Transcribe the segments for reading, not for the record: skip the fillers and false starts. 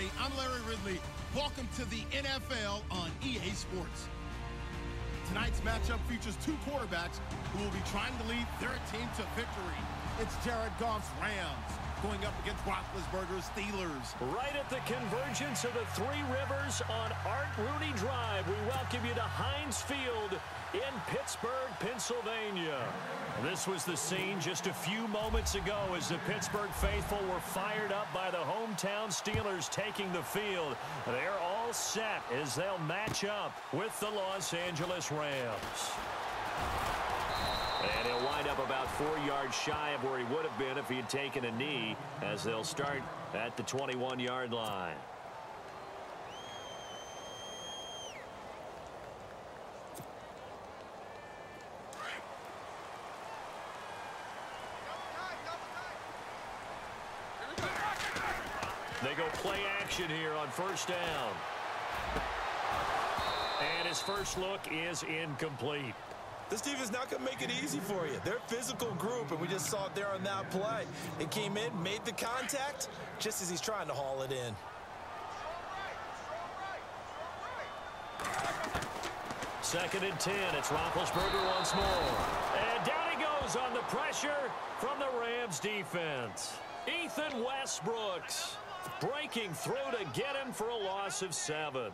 everybody. I'm Larry Ridley. Welcome to the NFL on EA Sports. Tonight's matchup features two quarterbacks who will be trying to lead their team to victory. It's Jared Goff's Rams going up against Roethlisberger's Steelers. Right at the convergence of the Three Rivers on Art Rooney Drive, we welcome you to Heinz Field in Pittsburgh, Pennsylvania. This was the scene just a few moments ago as the Pittsburgh faithful were fired up by the hometown Steelers taking the field. They're all set as they'll match up with the Los Angeles Rams. And he'll wind up about 4 yards shy of where he would have been if he had taken a knee, as they'll start at the 21-yard line. They go play action here on first down. And his first look is incomplete. This team is not going to make it easy for you. They're a physical group, and we just saw it there on that play. It came in, made the contact, just as he's trying to haul it in. Second and 10. It's Roethlisberger once more. And down he goes on the pressure from the Rams defense. Ethan Westbrooks breaking through to get him for a loss of 7.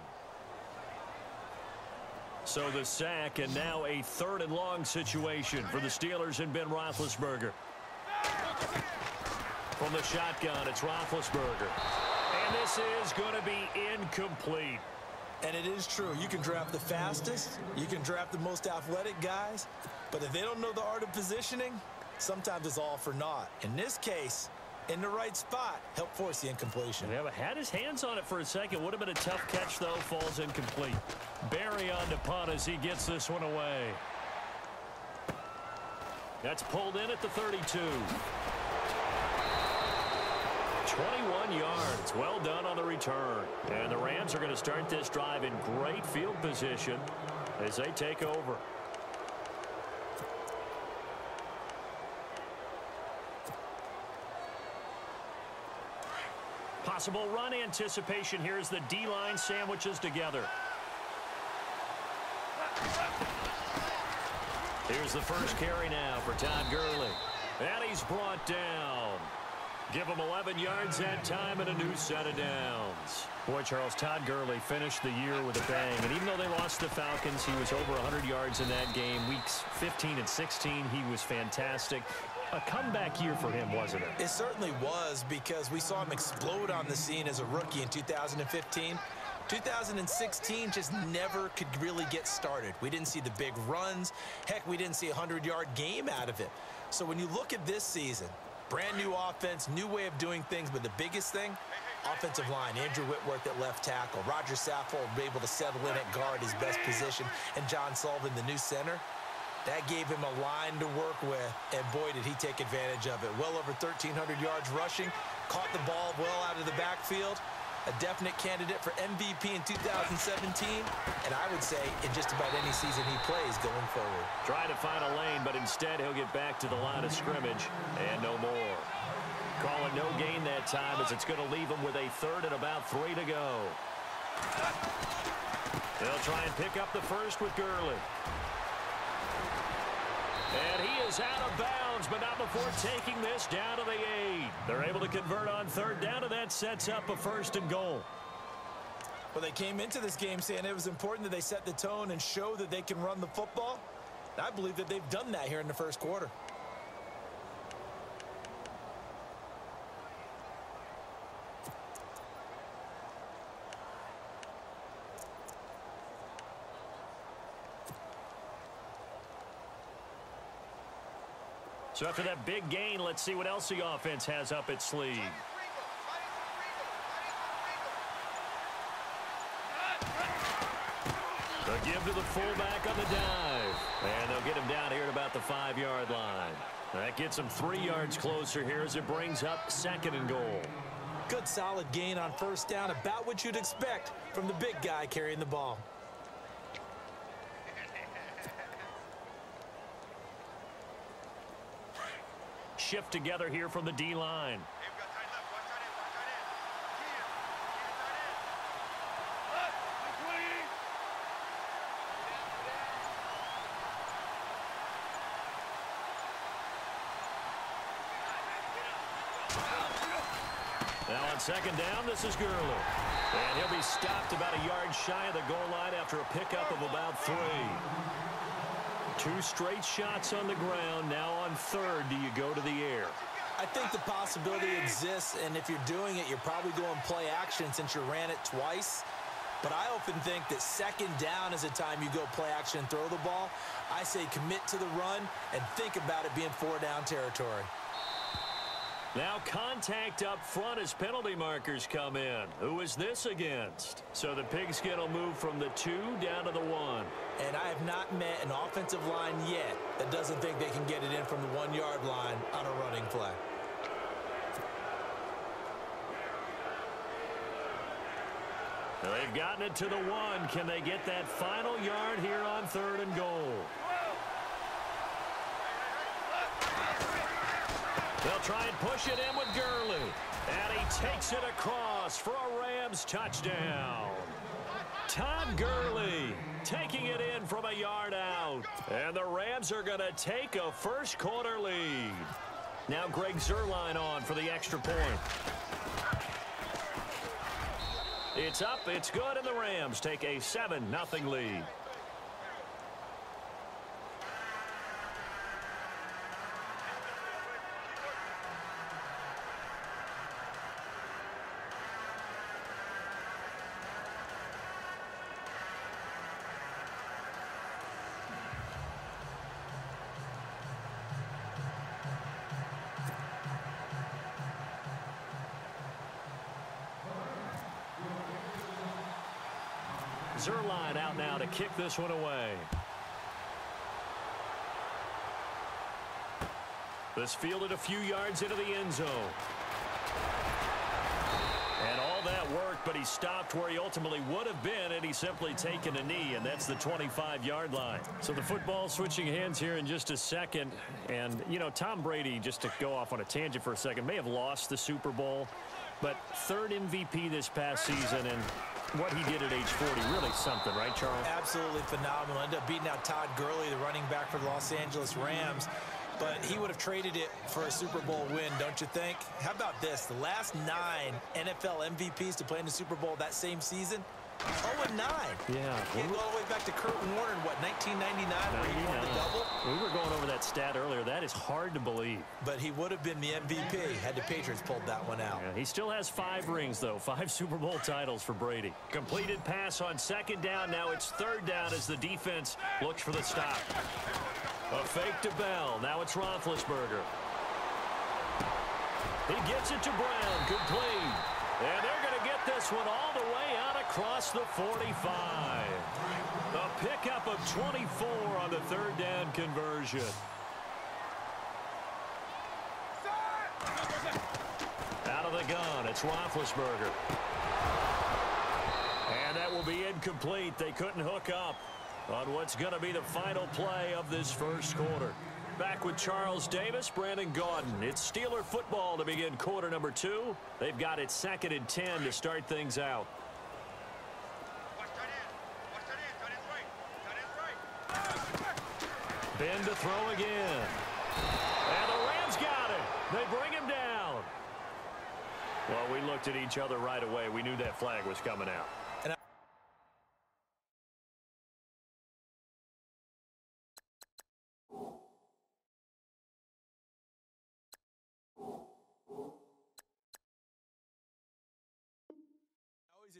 So the sack, and now a 3rd and long situation for the Steelers and Ben Roethlisberger. From the shotgun, it's Roethlisberger. And this is going to be incomplete. And it is true. You can draft the fastest. You can draft the most athletic guys. But if they don't know the art of positioning, sometimes it's all for naught. In this case, in the right spot, help force the incompletion. Yeah, had his hands on it for a second. Would have been a tough catch, though. Falls incomplete. Barry on to punt as he gets this one away. That's pulled in at the 32. 21 yards. Well done on the return. And the Rams are going to start this drive in great field position as they take over. Possible run anticipation here as the D-line sandwiches together. Here's the first carry now for Todd Gurley. And he's brought down. Give him 11 yards that time and a new set of downs. Boy, Charles, Todd Gurley finished the year with a bang. And even though they lost the Falcons, he was over 100 yards in that game. Weeks 15 and 16, he was fantastic. A comeback year for him, wasn't it? It certainly was, because we saw him explode on the scene as a rookie in 2015. 2016 just never could really get started. We didn't see the big runs. Heck, we didn't see a 100-yard game out of it. So when you look at this season, brand new offense, new way of doing things, but the biggest thing, offensive line. Andrew Whitworth at left tackle. Roger Saffold able to settle in at guard, his best position, and John Sullivan, the new center. That gave him a line to work with, and boy, did he take advantage of it. Well over 1,300 yards rushing, caught the ball well out of the backfield. A definite candidate for MVP in 2017, and I would say in just about any season he plays going forward. Trying to find a lane, but instead he'll get back to the line of scrimmage, and no more. Call it no gain that time, as it's going to leave him with a 3rd and about 3 to go. They'll try and pick up the first with Gurley. And he is out of bounds, but not before taking this down to the 8. They're able to convert on 3rd down, and that sets up a 1st and goal. Well, they came into this game saying it was important that they set the tone and show that they can run the football. I believe that they've done that here in the first quarter. So after that big gain, let's see what else the offense has up its sleeve. They'll give to the fullback on the dive. And they'll get him down here at about the 5-yard line. That gets him 3 yards closer here as it brings up 2nd and goal. Good solid gain on 1st down, about what you'd expect from the big guy carrying the ball. Shift together here from the D-line. Now on second down, this is Gurley. And he'll be stopped about a yard shy of the goal line after a pickup of about 3. 2 straight shots on the ground. Now on third, do you go to the air? I think the possibility exists, and if you're doing it, you're probably going play action since you ran it twice. But I often think that second down is a time you go play action and throw the ball. I say commit to the run and think about it being 4-down territory. Now contact up front as penalty markers come in. Who is this against? So the pigskin will move from the 2 down to the 1. And I have not met an offensive line yet that doesn't think they can get it in from the 1-yard line on a running play. Well, they've gotten it to the 1. Can they get that final yard here on third and goal? They'll try and push it in with Gurley. And he takes it across for a Rams touchdown. Todd Gurley taking it in from a yard out. And the Rams are going to take a first-quarter lead. Now Greg Zuerlein on for the extra point. It's up, it's good, and the Rams take a 7-0 lead. Zuerlein out now to kick this one away. This fielded a few yards into the end zone. And all that worked, but he stopped where he ultimately would have been, and he's simply taken a knee, and that's the 25-yard line. So the football switching hands here in just a second. And, you know, Tom Brady, just to go off on a tangent for a second, may have lost the Super Bowl, but 3rd MVP this past season, and what he did at age 40, really something, right, Charles? Absolutely phenomenal. Ended up beating out Todd Gurley, the running back for the Los Angeles Rams. But he would have traded it for a Super Bowl win, don't you think? How about this? The last 9 NFL MVPs to play in the Super Bowl that same season, 0-9. Yeah. You go all the way back to Kurt Warner in, what, 1999, where he won the double? We were going over that stat earlier. That is hard to believe. But he would have been the MVP had the Patriots pulled that one out. Yeah, he still has 5 rings, though. 5 Super Bowl titles for Brady. Completed pass on second down. Now it's third down as the defense looks for the stop. A fake to Bell. Now it's Roethlisberger. He gets it to Brown. Complete. And they're going to get this one all the way out across the 45. A pickup of 24 on the third down conversion. Out of the gun, it's Roethlisberger. And that will be incomplete. They couldn't hook up on what's going to be the final play of this first quarter. Back with Charles Davis, Brandon Gaudin. It's Steeler football to begin quarter number 2. They've got it 2nd and 10 to start things out. Ben to throw again. And the Rams got it. They bring him down. Well, we looked at each other right away. We knew that flag was coming out.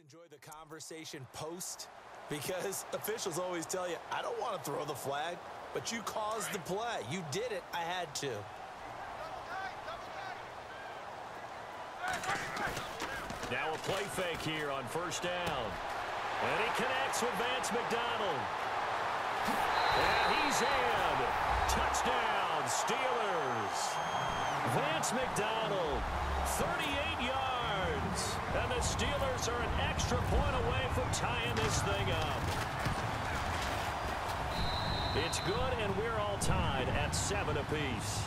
Enjoy the conversation post, because officials always tell you, I don't want to throw the flag, but you caused the play. You did it. I had to. Now a play fake here on first down. And he connects with Vance McDonald. And he's in. Touchdown, Steelers. Vance McDonald, 38 yards. And the Steelers are an extra point away from tying this thing up. It's good, and we're all tied at 7 apiece.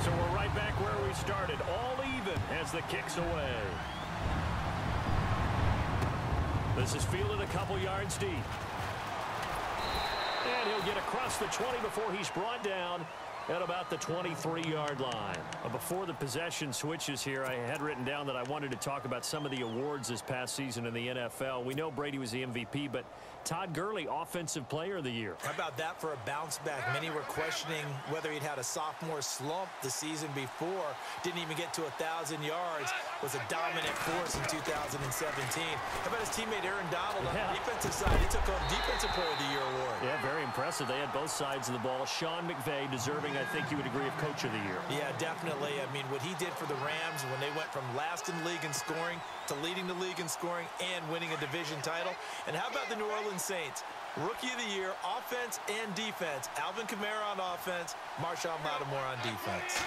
So we're right back where we started, all even as the kick's away. This is fielded a couple yards deep. And he'll get across the 20 before he's brought down at about the 23-yard line. Before the possession switches here, I had written down that I wanted to talk about some of the awards this past season in the NFL. We know Brady was the MVP, but Todd Gurley, Offensive Player of the Year. How about that for a bounce back? Many were questioning whether he'd had a sophomore slump the season before. Didn't even get to 1,000 yards. Was a dominant force in 2017. How about his teammate Aaron Donald on the defensive side? He took home Defensive Player of the Year award. Yeah, very impressive. They had both sides of the ball. Sean McVay deserving, I think you would agree, of Coach of the Year. Yeah, definitely. I mean, what he did for the Rams when they went from last in the league in scoring to leading the league in scoring and winning a division title. And how about the New Orleans Saints? Rookie of the Year, offense and defense. Alvin Kamara on offense, Marshawn Lattimore on defense.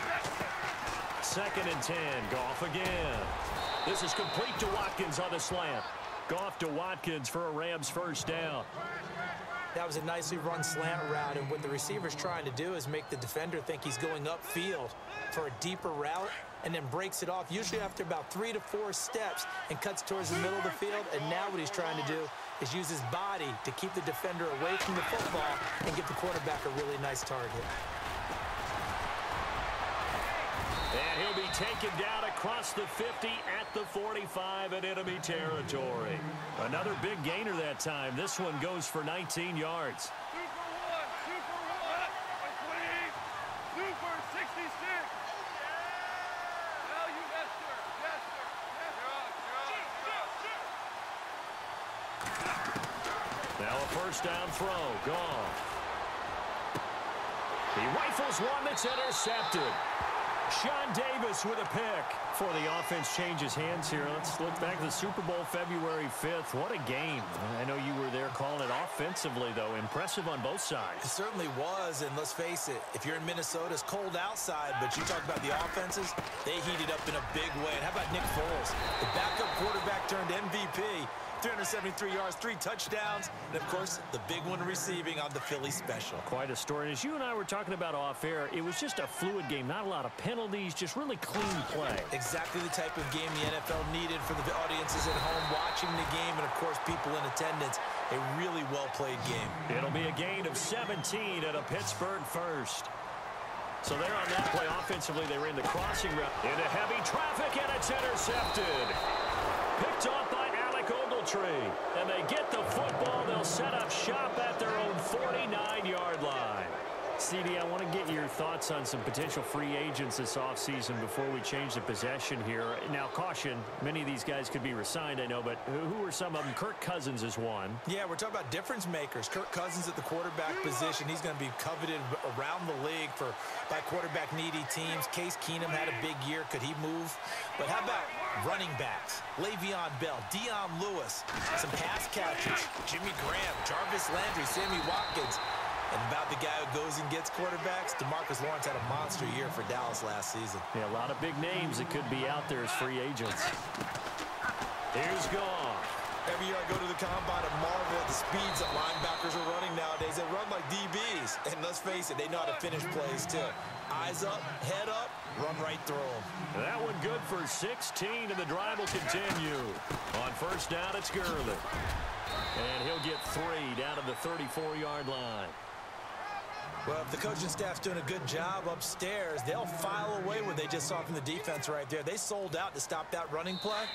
2nd and 10, Goff again. This is complete to Watkins on the slant. Goff to Watkins for a Rams first down. That was a nicely run slant route, and what the receiver's trying to do is make the defender think he's going upfield for a deeper route, and then breaks it off, usually after about 3 to 4 steps, and cuts towards the middle of the field. And now what he's trying to do is use his body to keep the defender away from the football and give the quarterback a really nice target. And he'll be taken down across the 50 at the 45 in enemy territory. Another big gainer that time. This one goes for 19 yards. Now a first down throw. Goff. He rifles one that's intercepted. Sean Davis with a pick. Before the offense changes hands here, let's look back to the Super Bowl February 5th. What a game. I know you were there calling it offensively, though. Impressive on both sides. It certainly was, and let's face it, if you're in Minnesota, it's cold outside, but you talk about the offenses, they heated up in a big way. And how about Nick Foles? The backup quarterback turned MVP. 373 yards, 3 touchdowns, and, of course, the big one receiving on the Philly special. Quite a story. And as you and I were talking about off air, it was just a fluid game. Not a lot of penalties, just really clean play. Exactly the type of game the NFL needed for the audiences at home watching the game and, of course, people in attendance. A really well-played game. It'll be a gain of 17 at a Pittsburgh first. So there on that play offensively, they ran the crossing route into heavy traffic, and it's intercepted. Picked off by Ogletree, and they get the football. They'll set up shop at their own 49-yard line. CD, I want to get your thoughts on some potential free agents this offseason before we change the possession here. Now, caution, many of these guys could be re-signed, I know, but who are some of them? Kirk Cousins is one. Yeah, we're talking about difference makers. Kirk Cousins at the quarterback position. He's going to be coveted around the league by quarterback-needy teams. Case Keenum had a big year. Could he move? But how about running backs? Le'Veon Bell, Dion Lewis, some pass catchers. Jimmy Graham, Jarvis Landry, Sammy Watkins. And about the guy who goes and gets quarterbacks, DeMarcus Lawrence had a monster year for Dallas last season. Yeah, a lot of big names that could be out there as free agents. Here's Goff. Every year I go to the combine and marvel at the speeds that linebackers are running nowadays. They run like DBs. And let's face it, they know how to finish plays too. Eyes up, head up, run right through them. That one good for 16, and the drive will continue. On first down, it's Gurley. And he'll get 3 down to the 34-yard line. Well, if the coaching staff's doing a good job upstairs, they'll file away what they just saw from the defense right there. They sold out to stop that running play.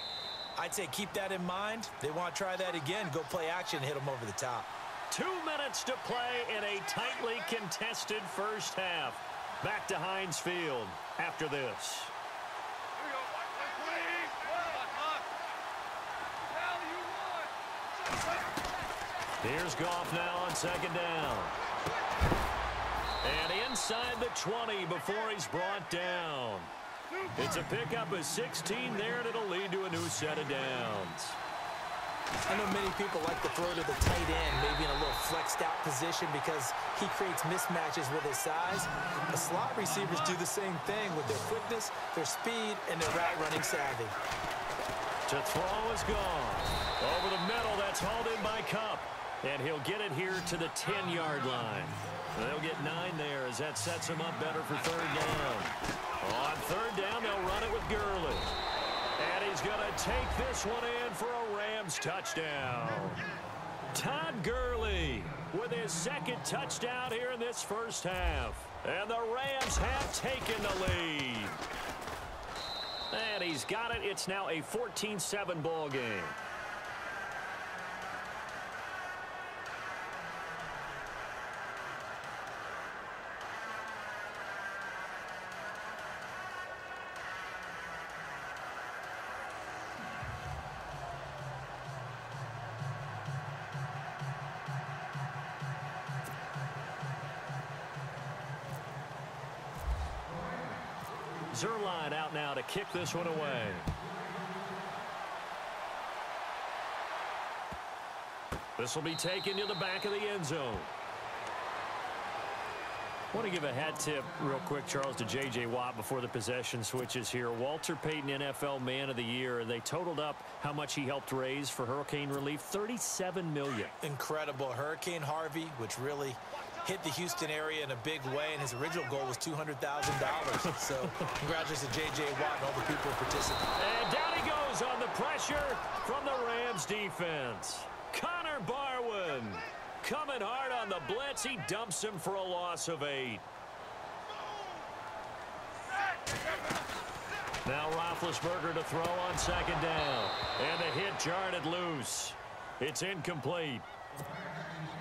I'd say keep that in mind. They want to try that again. Go play action and hit them over the top. 2 minutes to play in a tightly contested first half. Back to Heinz Field after this. Here's Goff now on second down. And inside the 20 before he's brought down. It's a pickup of 16 there, and it'll lead to a new set of downs. I know many people like to throw to the tight end, maybe in a little flexed out position because he creates mismatches with his size. The slot receivers do the same thing with their quickness, their speed, and their route running savvy. To throw is gone. Over the middle, that's hauled in by Kupp. And he'll get it here to the 10-yard line. They'll get 9 there as that sets him up better for third down. On third down, they'll run it with Gurley. And he's going to take this one in for a Rams touchdown. Todd Gurley with his second touchdown here in this first half. And the Rams have taken the lead. And he's got it. It's now a 14-7 ball game. Zerline out now to kick this one away. This will be taken to the back of the end zone. I want to give a hat tip real quick, Charles, to J.J. Watt before the possession switches here. Walter Payton, NFL Man of the Year. They totaled up how much he helped raise for hurricane relief, $37 million. Incredible. Hurricane Harvey, which really hit the Houston area in a big way, and his original goal was $200,000. So congratulations to J.J. Watt and all the people who participated. And down he goes on the pressure from the Rams defense. Connor Barwin coming hard on the blitz. He dumps him for a loss of 8. Now Roethlisberger to throw on second down. And the hit jarred it loose. It's incomplete.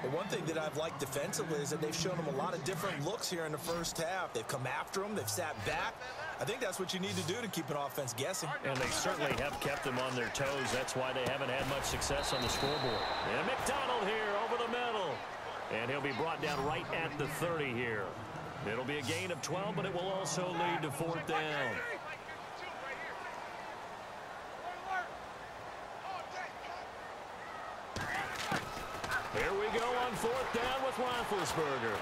The one thing that I've liked defensively is that they've shown him a lot of different looks here in the first half. They've come after him. They've sat back. I think that's what you need to do to keep an offense guessing. And they certainly have kept them on their toes. That's why they haven't had much success on the scoreboard. And McDonald here over the middle. And he'll be brought down right at the 30 here. It'll be a gain of 12, but it will also lead to 4th down. Here we go on 4th down with Roethlisberger.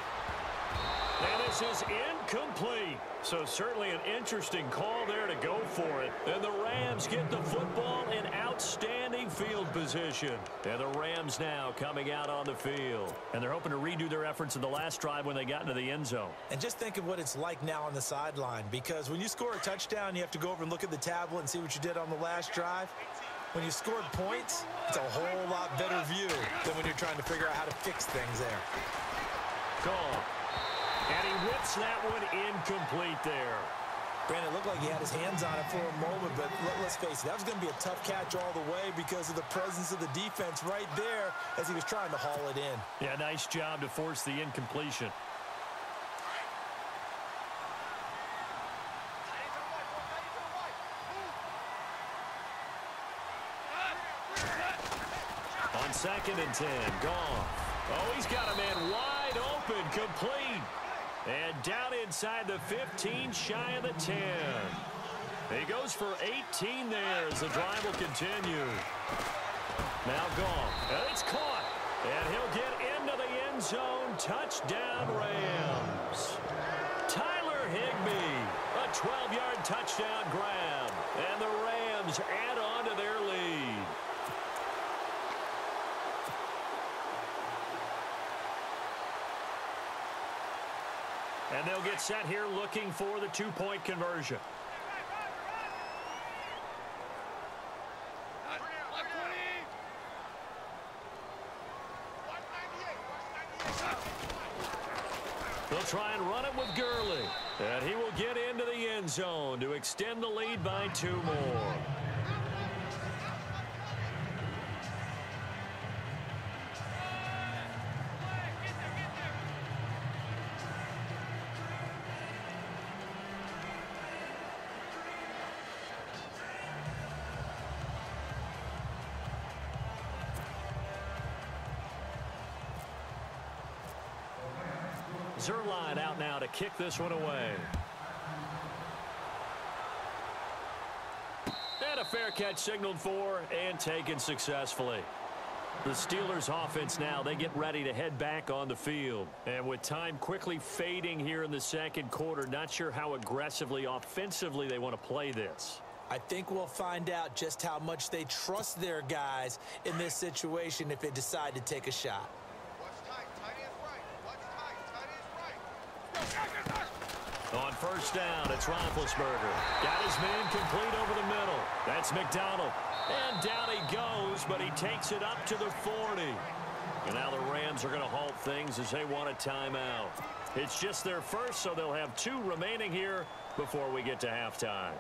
And this is incomplete. So certainly an interesting call there to go for it. And the Rams get the football in outstanding field position. And the Rams now coming out on the field. And they're hoping to redo their efforts in the last drive when they got into the end zone. And just think of what it's like now on the sideline. Because when you score a touchdown, you have to go over and look at the tablet and see what you did on the last drive. When you scored points, it's a whole lot better view than when you're trying to figure out how to fix things there. Goal. And he whips that one incomplete there. Brandon, it looked like he had his hands on it for a moment, but let's face it, that was going to be a tough catch all the way because of the presence of the defense right there as he was trying to haul it in. Yeah, nice job to force the incompletion. On 2nd and 10, gone. Oh, he's got a man wide open, complete. And down inside the 15, shy of the 10. He goes for 18 there as the drive will continue. Now gone. And it's caught. And he'll get into the end zone. Touchdown, Rams. Tyler Higbee, a 12-yard touchdown grab. And the Rams add on to their lead. And they'll get set here looking for the 2-point conversion. They'll try and run it with Gurley. And he will get into the end zone to extend the lead by 2 more. Zerline out now to kick this one away. And a fair catch signaled for and taken successfully. The Steelers offense now, they get ready to head back on the field. And with time quickly fading here in the second quarter, not sure how aggressively offensively they want to play this. I think we'll find out just how much they trust their guys in this situation if they decide to take a shot. On 1st down, it's Roethlisberger. Got his man complete over the middle. That's McDonald. And down he goes, but he takes it up to the 40. And now the Rams are going to halt things as they want a timeout. It's just their first, so they'll have 2 remaining here before we get to halftime.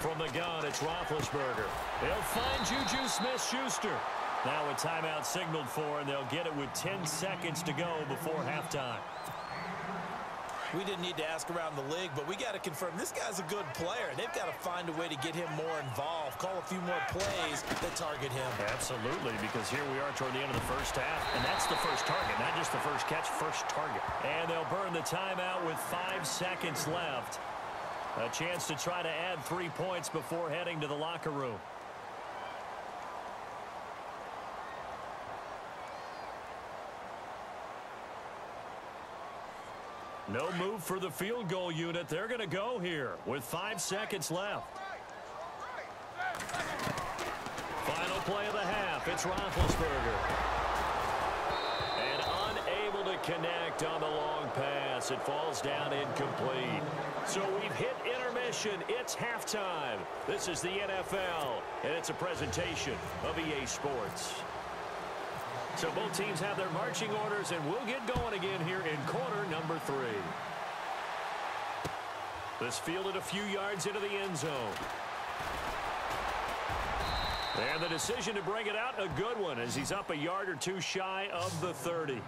From the gun, it's Roethlisberger. They'll find Juju Smith-Schuster. Now a timeout signaled for, and they'll get it with 10 seconds to go before halftime. We didn't need to ask around the league, but we got to confirm this guy's a good player. They've got to find a way to get him more involved, call a few more plays that target him. Absolutely, because here we are toward the end of the first half, and that's the first target, not just the first catch, first target. And they'll burn the timeout with 5 seconds left. A chance to try to add 3 points before heading to the locker room. No move for the field goal unit. They're going to go here with 5 seconds left. Final play of the half. It's Roethlisberger. And unable to connect on the long pass. It falls down incomplete. So we've hit intermission. It's halftime. This is the NFL, and it's a presentation of EA Sports. So both teams have their marching orders, and we'll get going again here in quarter number 3. This fielded a few yards into the end zone. And the decision to bring it out, a good one, as he's up a yard or 2 shy of the 30.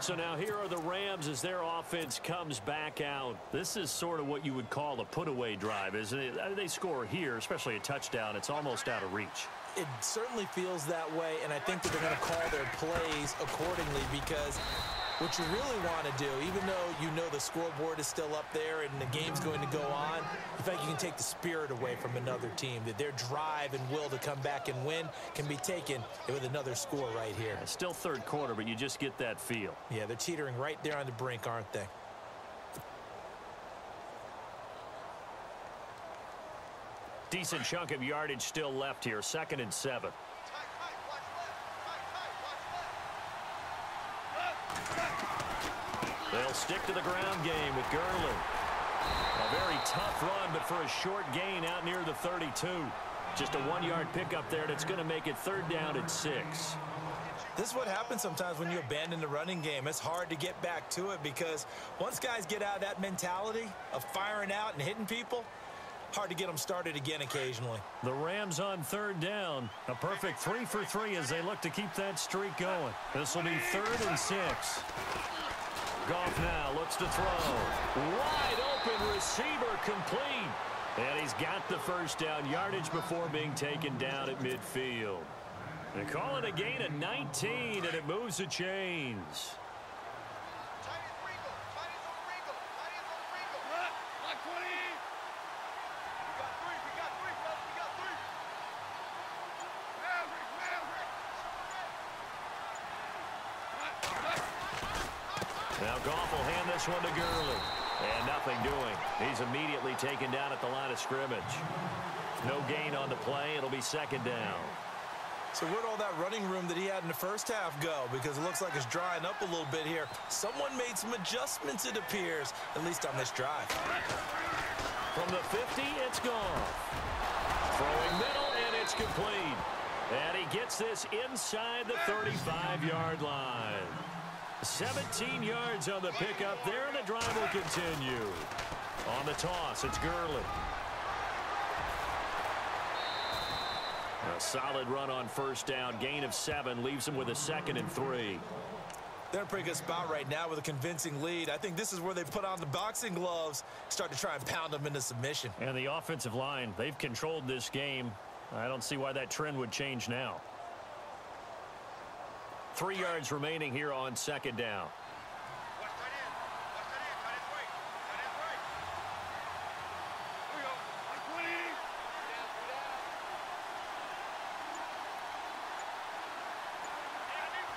So now here are the Rams as their offense comes back out. This is sort of what you would call a put-away drive, isn't it? They score here, especially a touchdown. It's almost out of reach. It certainly feels that way, and I think that they're going to call their plays accordingly, because what you really want to do, even though you know the scoreboard is still up there and the game's going to go on, in fact, you can take the spirit away from another team, that their drive and will to come back and win can be taken with another score right here. It's still third quarter, but you just get that feel. Yeah, they're teetering right there on the brink, aren't they? Decent chunk of yardage still left here, 2nd and 7. They'll stick to the ground game with Gurley. A very tough run, but for a short gain out near the 32. Just a 1-yard pickup there, and it's going to make it 3rd down at 6. This is what happens sometimes when you abandon the running game. It's hard to get back to it, because once guys get out of that mentality of firing out and hitting people, hard to get them started again occasionally. The Rams on 3rd down. A perfect 3 for 3 as they look to keep that streak going. This will be 3rd and 6. Goff now looks to throw. Wide open receiver complete. And he's got the first down, yardage before being taken down at midfield. They call it a gain of 19, and it moves the chains. Now Goff will hand this one to Gurley. And nothing doing. He's immediately taken down at the line of scrimmage. No gain on the play. It'll be 2nd down. So where'd all that running room that he had in the first half go? Because it looks like it's drying up a little bit here. Someone made some adjustments, it appears, at least on this drive. From the 50, it's Goff. Throwing middle, and it's complete. And he gets this inside the 35-yard line. 17 yards on the pickup there, and the drive will continue. On the toss, it's Gurley. A solid run on 1st down. Gain of 7 leaves him with a 2nd and 3. They're in a pretty good spot right now with a convincing lead. I think this is where they put on the boxing gloves, start to try and pound them into submission. And the offensive line, they've controlled this game. I don't see why that trend would change now. 3 yards remaining here on 2nd down.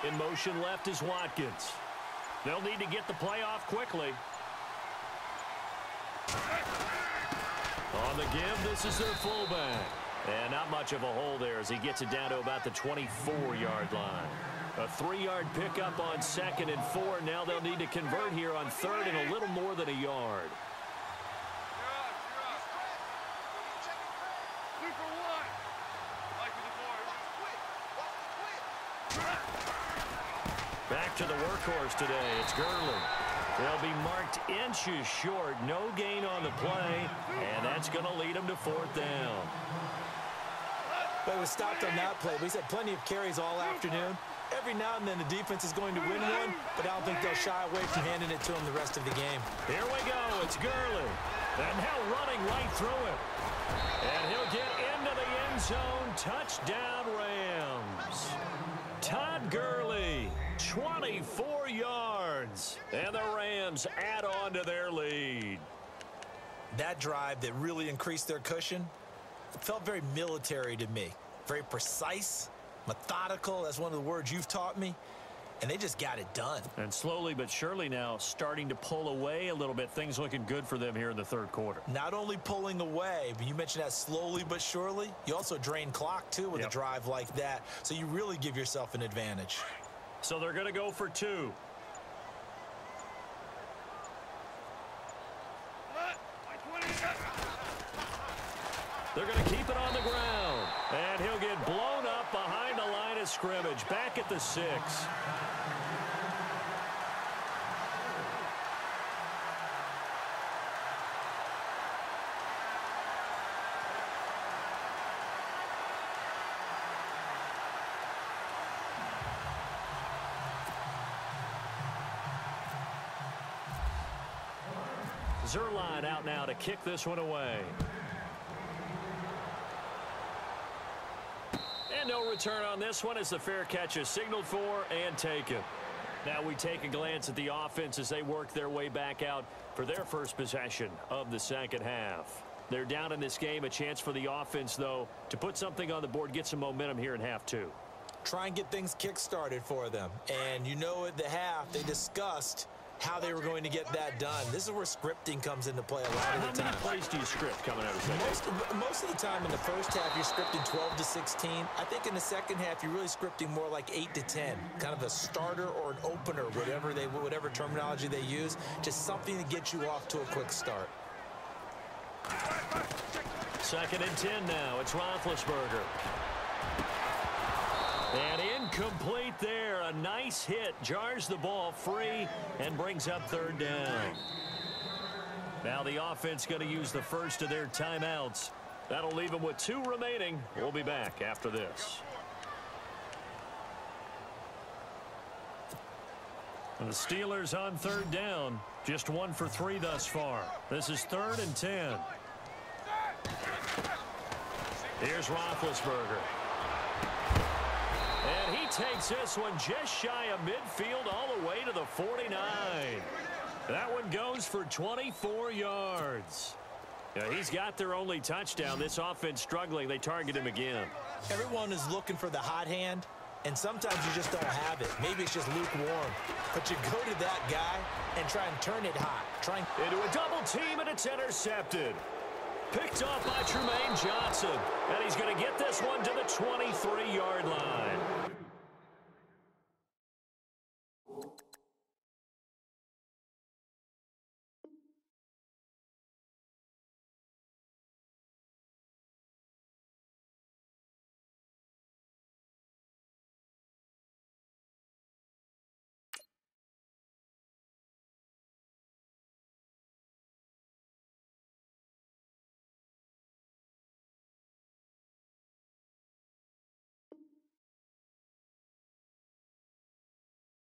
In motion left is Watkins. They'll need to get the play off quickly. On the give, this is their fullback. And not much of a hole there as he gets it down to about the 24-yard line. A 3-yard pickup on 2nd and 4. Now they'll need to convert here on 3rd and a little more than a yard. Back to the workhorse today. It's Gurley. They'll be marked inches short. No gain on the play, and that's going to lead them to 4th down. But it was stopped on that play. He's had plenty of carries all afternoon. Every now and then the defense is going to win one, but I don't think they'll shy away from handing it to him the rest of the game. Here we go. It's Gurley. And now running right through it. And he'll get into the end zone. Touchdown, Rams. Todd Gurley, 24 yards. And the Rams add on to their lead. That drive that really increased their cushion, it felt very military to me. Very precise, methodical. That's one of the words you've taught me. And they just got it done. And slowly but surely now starting to pull away a little bit. Things looking good for them here in the 3rd quarter. Not only pulling away, but you mentioned that slowly but surely. You also drain clock, too, with a drive like that. So you really give yourself an advantage. So they're going to go for 2. They're going to keep it on the ground. And he'll get blown up behind the line of scrimmage. Back at the 6. Zerline out now to kick this one away. And no return on this one as the fair catch is signaled for and taken. Now we take a glance at the offense as they work their way back out for their first possession of the 2nd half. They're down in this game. A chance for the offense, though, to put something on the board, get some momentum here in half 2. Try and get things kick-started for them. And you know at the half they discussed how they were going to get that done. This is where scripting comes into play a lot of the time. How many plays do you script coming out of second? Most of the time in the first half, you're scripting 12 to 16. I think in the second half, you're really scripting more like 8 to 10. Kind of a starter or an opener, whatever terminology they use. Just something to get you off to a quick start. 2nd and 10 now. It's Roethlisberger. And incomplete there. A nice hit. Jars the ball free and brings up 3rd down. Now the offense going to use the first of their timeouts. That'll leave them with 2 remaining. We'll be back after this. And the Steelers on 3rd down. Just 1 for 3 thus far. This is 3rd and 10. Here's Roethlisberger. And he takes this one just shy of midfield all the way to the 49. That one goes for 24 yards. Yeah, he's got their only touchdown. This offense struggling. They target him again. Everyone is looking for the hot hand, and sometimes you just don't have it. Maybe it's just lukewarm. But you go to that guy and try and turn it hot. Into a double team, and it's intercepted. Picked off by Tremaine Johnson. And he's going to get this one to the 23-yard line.